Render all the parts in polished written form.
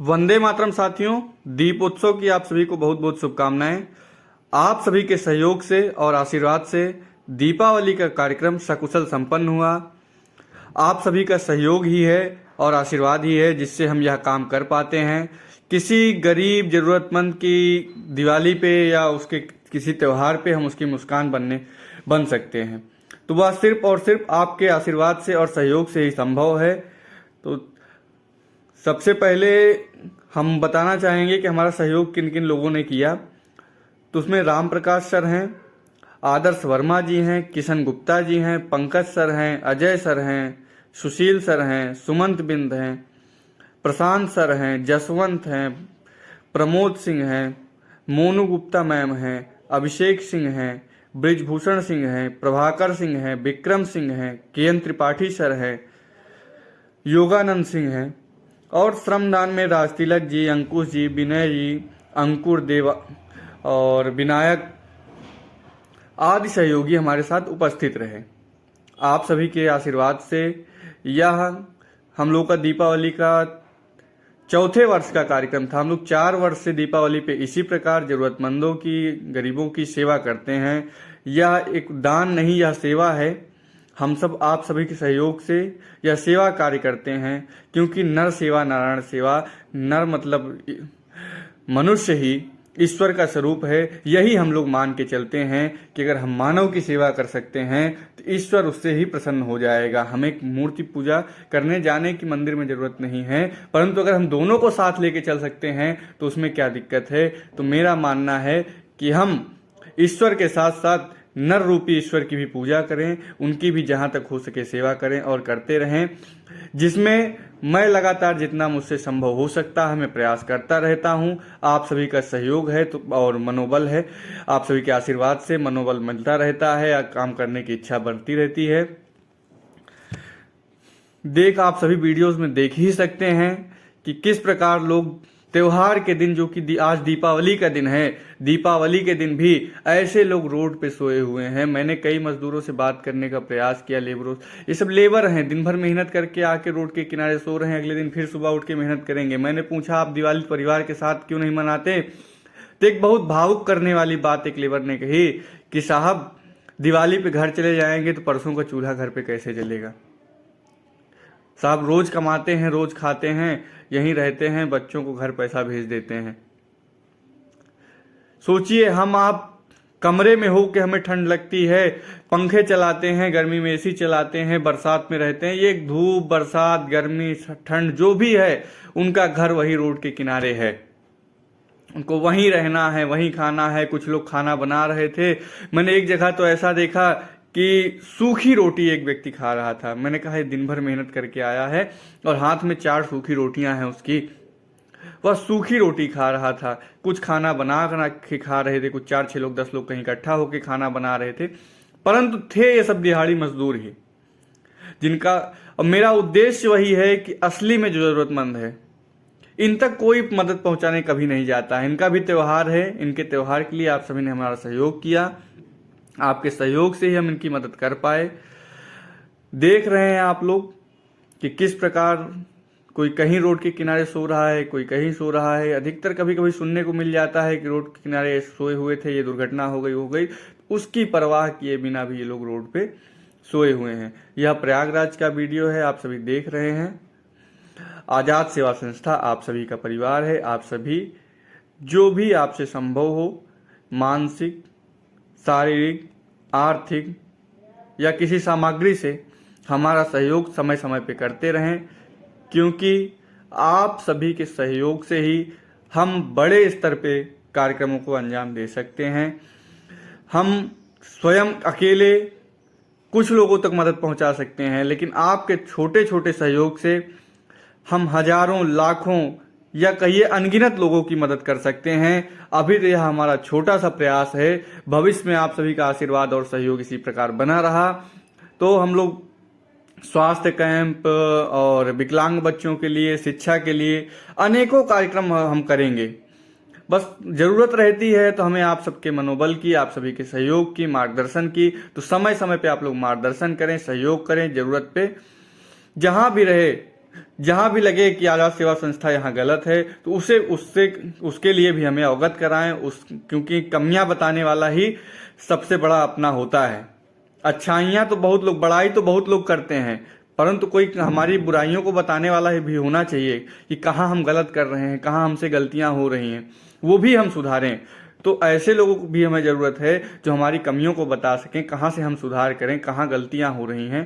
वंदे मातरम साथियों, दीपोत्सव की आप सभी को बहुत बहुत शुभकामनाएं। आप सभी के सहयोग से और आशीर्वाद से दीपावली का कार्यक्रम सकुशल संपन्न हुआ। आप सभी का सहयोग ही है और आशीर्वाद ही है जिससे हम यह काम कर पाते हैं। किसी गरीब जरूरतमंद की दिवाली पे या उसके किसी त्यौहार पे हम उसकी मुस्कान बन सकते हैं, तो वह सिर्फ और सिर्फ आपके आशीर्वाद से और सहयोग से ही संभव है। तो सबसे पहले हम बताना चाहेंगे कि हमारा सहयोग किन किन लोगों ने किया। तो उसमें राम प्रकाश सर हैं, आदर्श वर्मा जी हैं, किशन गुप्ता जी हैं, पंकज सर हैं, अजय सर हैं, सुशील सर हैं, सुमंत बिंद हैं, प्रशांत सर हैं, जसवंत हैं, प्रमोद सिंह हैं, मोनू गुप्ता मैम हैं, अभिषेक सिंह हैं, ब्रिजभूषण सिंह हैं, प्रभाकर सिंह हैं, विक्रम सिंह हैं, के त्रिपाठी सर हैं, योगानंद सिंह हैं और श्रमदान में राजतिलक जी, अंकुश जी, विनय जी, अंकुर देवा और विनायक आदि सहयोगी हमारे साथ उपस्थित रहे। आप सभी के आशीर्वाद से यह हम लोग का दीपावली का चौथे वर्ष का कार्यक्रम था। हम लोग 4 वर्ष से दीपावली पे इसी प्रकार जरूरतमंदों की, गरीबों की सेवा करते हैं। यह एक दान नहीं, यह सेवा है। हम सब आप सभी के सहयोग से यह सेवा कार्य करते हैं, क्योंकि नर सेवा नारायण सेवा। नर मतलब मनुष्य ही ईश्वर का स्वरूप है। यही हम लोग मान के चलते हैं कि अगर हम मानव की सेवा कर सकते हैं तो ईश्वर उससे ही प्रसन्न हो जाएगा। हमें मूर्ति पूजा करने जाने की मंदिर में जरूरत नहीं है, परंतु अगर हम दोनों को साथ लेके चल सकते हैं तो उसमें क्या दिक्कत है। तो मेरा मानना है कि हम ईश्वर के साथ साथ नर रूपी ईश्वर की भी पूजा करें, उनकी भी जहां तक हो सके सेवा करें और करते रहें, जिसमें मैं लगातार जितना मुझसे संभव हो सकता है मैं प्रयास करता रहता हूं। आप सभी का सहयोग है तो और मनोबल है, आप सभी के आशीर्वाद से मनोबल मिलता रहता है, काम करने की इच्छा बढ़ती रहती है। आप सभी वीडियोस में देख ही सकते हैं कि किस प्रकार लोग त्योहार के दिन, जो कि आज दीपावली का दिन है, दीपावली के दिन भी ऐसे लोग रोड पे सोए हुए हैं। मैंने कई मजदूरों से बात करने का प्रयास किया, लेबरों, ये सब लेबर हैं, दिन भर मेहनत करके आके रोड के किनारे सो रहे हैं, अगले दिन फिर सुबह उठ के मेहनत करेंगे। मैंने पूछा आप दिवाली परिवार के साथ क्यों नहीं मनाते? तो एक बहुत भावुक करने वाली बात एक लेबर ने कही कि साहब दिवाली पे घर चले जाएंगे तो परसों का चूल्हा घर पे कैसे जलेगा? साहब रोज कमाते हैं, रोज खाते हैं, यहीं रहते हैं, बच्चों को घर पैसा भेज देते हैं। सोचिए हम आप कमरे में हो के हमें ठंड लगती है, पंखे चलाते हैं, गर्मी में एसी चलाते हैं, बरसात में रहते हैं। ये धूप, बरसात, गर्मी, ठंड जो भी है, उनका घर वही रोड के किनारे है, उनको वहीं रहना है, वहीं खाना है। कुछ लोग खाना बना रहे थे, मैंने एक जगह तो ऐसा देखा कि सूखी रोटी एक व्यक्ति खा रहा था। मैंने कहा ये दिन भर मेहनत करके आया है और हाथ में 4 सूखी रोटियां हैं उसकी, वह सूखी रोटी खा रहा था। कुछ खाना बना के खा रहे थे, कुछ 4-6 लोग, 10 लोग कहीं इकट्ठा होकर खाना बना रहे थे, परंतु थे ये सब दिहाड़ी मजदूर ही, जिनका, और मेरा उद्देश्य वही है कि असली में जो जरूरतमंद है इन तक कोई मदद पहुंचाने कभी नहीं जाता है। इनका भी त्यौहार है, इनके त्यौहार के लिए आप सभी ने हमारा सहयोग किया, आपके सहयोग से ही हम इनकी मदद कर पाए। देख रहे हैं आप लोग कि किस प्रकार कोई कहीं रोड के किनारे सो रहा है, कोई कहीं सो रहा है। अधिकतर कभी कभी सुनने को मिल जाता है कि रोड के किनारे सोए हुए थे, ये दुर्घटना हो गई, उसकी परवाह किए बिना भी ये लोग रोड पे सोए हुए हैं। यह प्रयागराज का वीडियो है, आप सभी देख रहे हैं। आजाद सेवा संस्था आप सभी का परिवार है। आप सभी जो भी आपसे संभव हो, मानसिक, शारीरिक, आर्थिक या किसी सामग्री से हमारा सहयोग समय समय पे करते रहें, क्योंकि आप सभी के सहयोग से ही हम बड़े स्तर पे कार्यक्रमों को अंजाम दे सकते हैं। हम स्वयं अकेले कुछ लोगों तक मदद पहुंचा सकते हैं, लेकिन आपके छोटे छोटे सहयोग से हम हजारों, लाखों या कहिए अनगिनत लोगों की मदद कर सकते हैं। अभी तो यह हमारा छोटा सा प्रयास है, भविष्य में आप सभी का आशीर्वाद और सहयोग इसी प्रकार बना रहा तो हम लोग स्वास्थ्य कैंप और विकलांग बच्चों के लिए, शिक्षा के लिए अनेकों कार्यक्रम हम करेंगे। बस जरूरत रहती है तो हमें आप सबके मनोबल की, आप सभी के सहयोग की, मार्गदर्शन की। तो समय समय पे आप लोग मार्गदर्शन करें, सहयोग करें, जरूरत पे जहां भी रहे जहां भी लगे कि आजाद सेवा संस्था यहाँ गलत है तो उसके लिए भी हमें अवगत कराएं, क्योंकि कमियां बताने वाला ही सबसे बड़ा अपना होता है। अच्छाइयां तो बहुत लोग, बड़ाई तो बहुत लोग करते हैं, परंतु कोई हमारी बुराइयों को बताने वाला भी होना चाहिए कि कहाँ हम गलत कर रहे हैं, कहाँ हमसे गलतियां हो रही हैं, वो भी हम सुधारें। तो ऐसे लोगों को भी हमें ज़रूरत है जो हमारी कमियों को बता सकें, कहाँ से हम सुधार करें, कहाँ गलतियां हो रही हैं,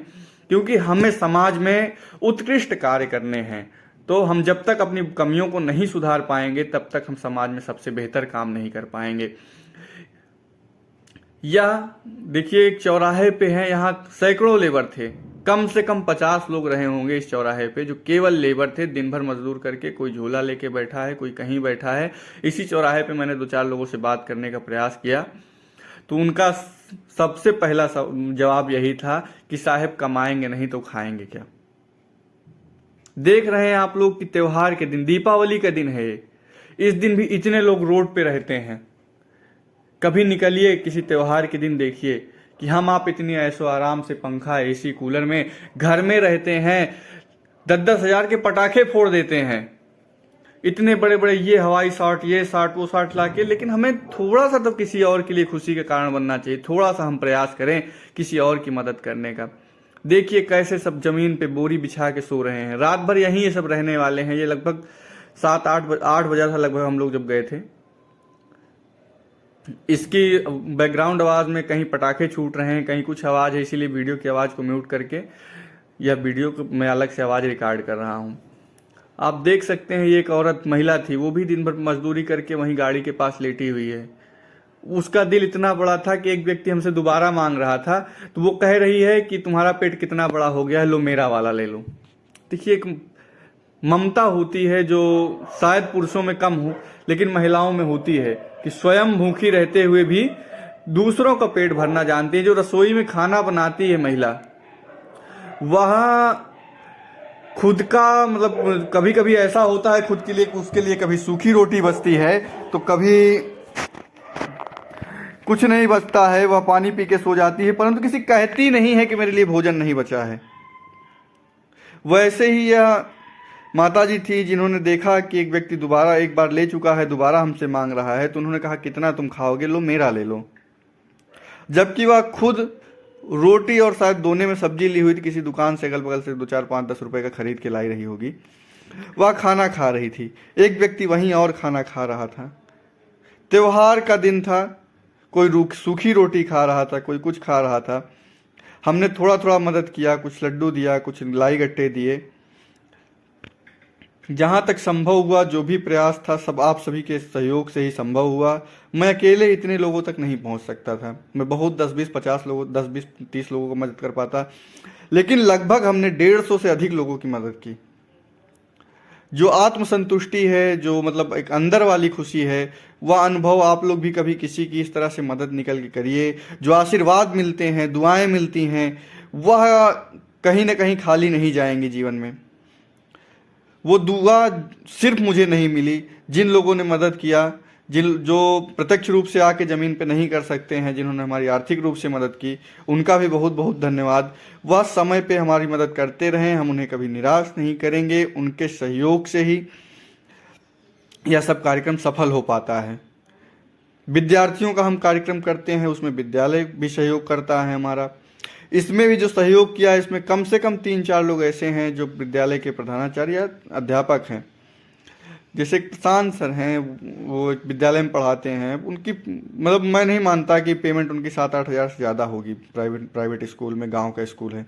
क्योंकि हमें समाज में उत्कृष्ट कार्य करने हैं। तो हम जब तक अपनी कमियों को नहीं सुधार पाएंगे तब तक हम समाज में सबसे बेहतर काम नहीं कर पाएंगे। या देखिए, एक चौराहे पे है, यहाँ सैकड़ों लेबर थे, कम से कम 50 लोग रहे होंगे इस चौराहे पे, जो केवल लेबर थे, दिन भर मजदूर करके, कोई झोला लेके बैठा है, कोई कहीं बैठा है। इसी चौराहे पे मैंने 2-4 लोगों से बात करने का प्रयास किया, तो उनका सबसे पहला जवाब यही था कि साहब कमाएंगे नहीं तो खाएंगे क्या। देख रहे हैं आप लोग कि त्योहार के दिन, दीपावली का दिन है, इस दिन भी इतने लोग रोड पे रहते हैं। कभी निकलिए किसी त्योहार के दिन, देखिए कि हम आप इतनी ऐशो आराम से पंखा, एसी, कूलर में घर में रहते हैं, 10-10 हजार के पटाखे फोड़ देते हैं, इतने बड़े बड़े ये हवाई शॉट, ये शॉट, वो शॉट लाके, लेकिन हमें थोड़ा सा तो किसी और के लिए खुशी का कारण बनना चाहिए। थोड़ा सा हम प्रयास करें किसी और की मदद करने का। देखिए कैसे सब जमीन पे बोरी बिछा के सो रहे हैं, रात भर यहीं ये सब रहने वाले हैं। ये लगभग 7-8 बजा था लगभग हम लोग जब गए थे। इसकी बैकग्राउंड आवाज में कहीं पटाखे छूट रहे हैं, कहीं कुछ आवाज है, इसीलिए वीडियो की आवाज को म्यूट करके यह वीडियो को मैं अलग से आवाज रिकॉर्ड कर रहा हूं। आप देख सकते हैं ये एक औरत, महिला थी, वो भी दिन भर मजदूरी करके वहीं गाड़ी के पास लेटी हुई है। उसका दिल इतना बड़ा था कि एक व्यक्ति हमसे दोबारा मांग रहा था, तो वो कह रही है कि तुम्हारा पेट कितना बड़ा हो गया है, लो मेरा वाला ले लो। देखिए एक ममता होती है जो शायद पुरुषों में कम हो, लेकिन महिलाओं में होती है, कि स्वयं भूखी रहते हुए भी दूसरों का पेट भरना जानती है। जो रसोई में खाना बनाती है महिला, वह खुद का मतलब कभी कभी ऐसा होता है खुद के लिए, उसके लिए कभी सूखी रोटी बचती है तो कभी कुछ नहीं बचता है, वह पानी पी के सो जाती है, परंतु किसी कहती नहीं है कि मेरे लिए भोजन नहीं बचा है। वैसे ही यह माताजी थी जिन्होंने देखा कि एक व्यक्ति दोबारा एक बार ले चुका है, दोबारा हमसे मांग रहा है, तो उन्होंने कहा कितना तुम खाओगे, लो मेरा ले लो। जबकि वह खुद रोटी और शायद दोने में सब्जी ली हुई थी, किसी दुकान से अगल बगल से 2-4-5-10 रुपए का खरीद के लाई रही होगी, वह खाना खा रही थी। एक व्यक्ति वहीं और खाना खा रहा था। त्योहार का दिन था, कोई सूखी रोटी खा रहा था, कोई कुछ खा रहा था। हमने थोड़ा थोड़ा मदद किया, कुछ लड्डू दिया, कुछ लाई गट्टे दिए, जहाँ तक संभव हुआ। जो भी प्रयास था सब आप सभी के सहयोग से ही संभव हुआ। मैं अकेले इतने लोगों तक नहीं पहुँच सकता था, मैं बहुत 10-20-50 लोगों 10-20-30 लोगों को मदद कर पाता, लेकिन लगभग हमने 150 से अधिक लोगों की मदद की। जो आत्मसंतुष्टि है, जो मतलब एक अंदर वाली खुशी है, वह अनुभव आप लोग भी कभी किसी की इस तरह से मदद निकल के करिए। जो आशीर्वाद मिलते हैं, दुआएं मिलती हैं, वह कहीं ना कहीं खाली नहीं जाएंगी जीवन में। वो दुआ सिर्फ मुझे नहीं मिली, जिन लोगों ने मदद किया, जो प्रत्यक्ष रूप से आके ज़मीन पे नहीं कर सकते हैं, जिन्होंने हमारी आर्थिक रूप से मदद की, उनका भी बहुत बहुत धन्यवाद। वह समय पे हमारी मदद करते रहें, हम उन्हें कभी निराश नहीं करेंगे। उनके सहयोग से ही यह सब कार्यक्रम सफल हो पाता है। विद्यार्थियों का हम कार्यक्रम करते हैं, उसमें विद्यालय भी सहयोग करता है हमारा। इसमें भी जो सहयोग किया है, इसमें कम से कम 3-4 लोग ऐसे हैं जो विद्यालय के प्रधानाचार्य या अध्यापक हैं। जैसे प्रशांत सर हैं, वो विद्यालय में पढ़ाते हैं। उनकी मतलब मैं नहीं मानता कि पेमेंट उनकी 7-8 हज़ार से ज़्यादा होगी, प्राइवेट स्कूल में, गांव का स्कूल है,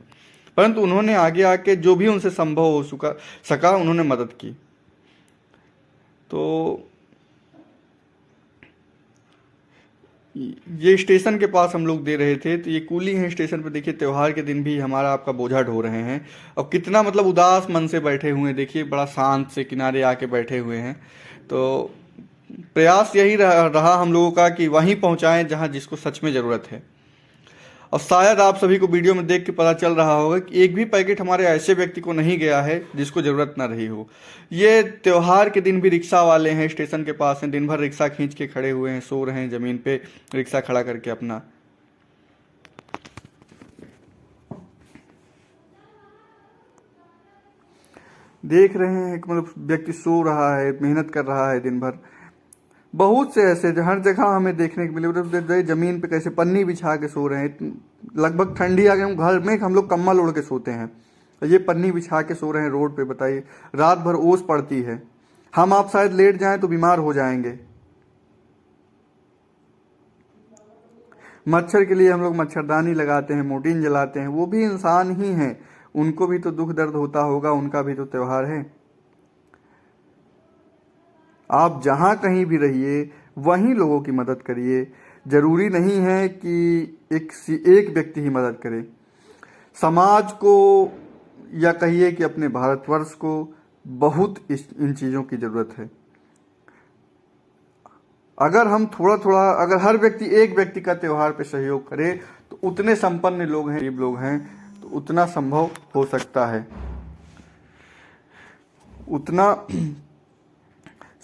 परंतु उन्होंने आगे आके जो भी उनसे संभव हो सका उन्होंने मदद की। तो ये स्टेशन के पास हम लोग दे रहे थे, तो ये कूली है स्टेशन पे। देखिए त्योहार के दिन भी हमारा आपका बोझा ढो रहे हैं, और कितना मतलब उदास मन से बैठे हुए हैं। देखिए बड़ा शांत से किनारे आके बैठे हुए हैं। तो प्रयास यही रहा हम लोगों का कि वहीं पहुंचाएं जहां जिसको सच में ज़रूरत है। और शायद आप सभी को वीडियो में देख के पता चल रहा होगा कि एक भी पैकेट हमारे ऐसे व्यक्ति को नहीं गया है जिसको ज़रूरत ना रही हो। ये त्योहार के दिन भी रिक्शा वाले हैं, स्टेशन के पास हैं, दिन भर रिक्शा खींच के खड़े हुए हैं, सो रहे हैं ज़मीन पे, रिक्शा खड़ा करके अपना। देख रहे हैं कि मतलब व्यक्ति सो रहा है, मेहनत कर रहा है दिन भर। बहुत से ऐसे हर जगह हमें देखने को मिले, मतलब जमीन पे कैसे पन्नी बिछा के सो रहे हैं। लगभग ठंडी आ गई, घर में हम लोग कम्बल ओढ़ के सोते हैं, ये पन्नी बिछा के सो रहे हैं रोड पे। बताइए, रात भर ओस पड़ती है, हम आप शायद लेट जाएं तो बीमार हो जाएंगे। मच्छर के लिए हम लोग मच्छरदानी लगाते हैं, मोर्टीन जलाते हैं, वो भी इंसान ही हैं, उनको भी तो दुख दर्द होता होगा, उनका भी तो त्योहार है। आप जहां कहीं भी रहिए वहीं लोगों की मदद करिए। जरूरी नहीं है कि एक व्यक्ति ही मदद करे। समाज को या कहिए कि अपने भारतवर्ष को बहुत इन चीज़ों की ज़रूरत है। अगर हम थोड़ा थोड़ा, अगर हर व्यक्ति एक व्यक्ति का त्यौहार पे सहयोग करे तो उतने संपन्न लोग हैं, गरीब लोग हैं, तो उतना संभव हो सकता है, उतना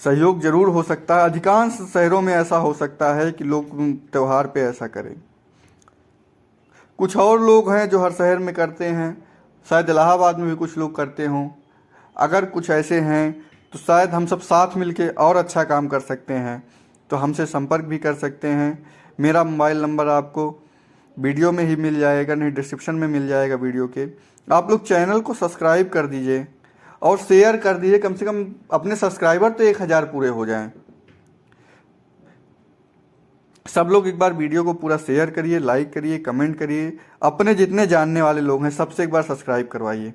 सहयोग जरूर हो सकता है। अधिकांश शहरों में ऐसा हो सकता है कि लोग त्यौहार पे ऐसा करें। कुछ और लोग हैं जो हर शहर में करते हैं, शायद इलाहाबाद में भी कुछ लोग करते हों। अगर कुछ ऐसे हैं तो शायद हम सब साथ मिलके और अच्छा काम कर सकते हैं, तो हमसे संपर्क भी कर सकते हैं। मेरा मोबाइल नंबर आपको वीडियो में ही मिल जाएगा, नहीं डिस्क्रिप्शन में मिल जाएगा वीडियो के। आप लोग चैनल को सब्सक्राइब कर दीजिए और शेयर कर दीजिए, कम से कम अपने सब्सक्राइबर तो 1000 पूरे हो जाएं। सब लोग एक बार वीडियो को पूरा शेयर करिए, लाइक करिए, कमेंट करिए। अपने जितने जानने वाले लोग हैं सबसे एक बार सब्सक्राइब करवाइए।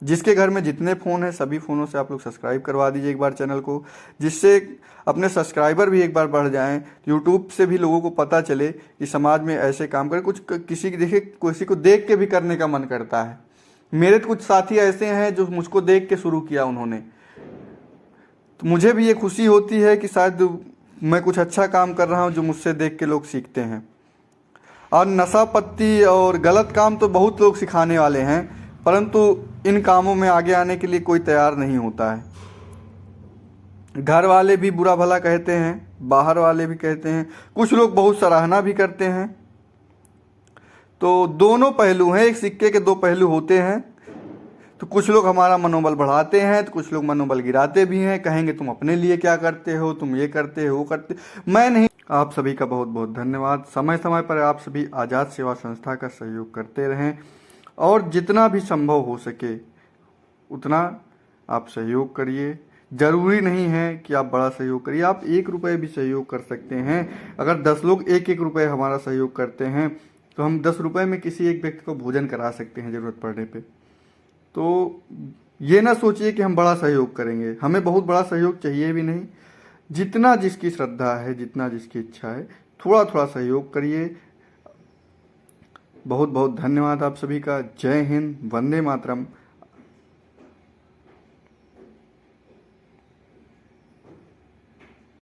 जिसके घर में जितने फ़ोन हैं सभी फ़ोनों से आप लोग सब्सक्राइब करवा दीजिए एक बार चैनल को, जिससे अपने सब्सक्राइबर भी एक बार बढ़ जाएं। यूट्यूब से भी लोगों को पता चले कि समाज में ऐसे काम करें। कुछ किसी को देख के भी करने का मन करता है। मेरे तो कुछ साथी ऐसे हैं जो मुझको देख के शुरू किया उन्होंने, तो मुझे भी ये खुशी होती है कि शायद मैं कुछ अच्छा काम कर रहा हूँ जो मुझसे देख के लोग सीखते हैं। और नशा पत्ती और गलत काम तो बहुत लोग सिखाने वाले हैं, परंतु इन कामों में आगे आने के लिए कोई तैयार नहीं होता है। घर वाले भी बुरा भला कहते हैं, बाहर वाले भी कहते हैं, कुछ लोग बहुत सराहना भी करते हैं। तो दोनों पहलू हैं, एक सिक्के के दो पहलू होते हैं। तो कुछ लोग हमारा मनोबल बढ़ाते हैं तो कुछ लोग मनोबल गिराते भी हैं, कहेंगे तुम अपने लिए क्या करते हो, तुम ये करते हो, वो करते। मैं नहीं। आप सभी का बहुत बहुत धन्यवाद। समय समय पर आप सभी आज़ाद सेवा संस्था का सहयोग करते रहें और जितना भी संभव हो सके उतना आप सहयोग करिए। जरूरी नहीं है कि आप बड़ा सहयोग करिए, आप 1 रुपये भी सहयोग कर सकते हैं। अगर 10 लोग 1-1 रुपये हमारा सहयोग करते हैं तो हम 10 रुपये में किसी एक व्यक्ति को भोजन करा सकते हैं ज़रूरत पड़ने पे। तो ये ना सोचिए कि हम बड़ा सहयोग करेंगे, हमें बहुत बड़ा सहयोग चाहिए भी नहीं। जितना जिसकी श्रद्धा है, जितना जिसकी इच्छा है, थोड़ा थोड़ा सहयोग करिए। बहुत बहुत धन्यवाद आप सभी का। जय हिंद, वंदे मातरम।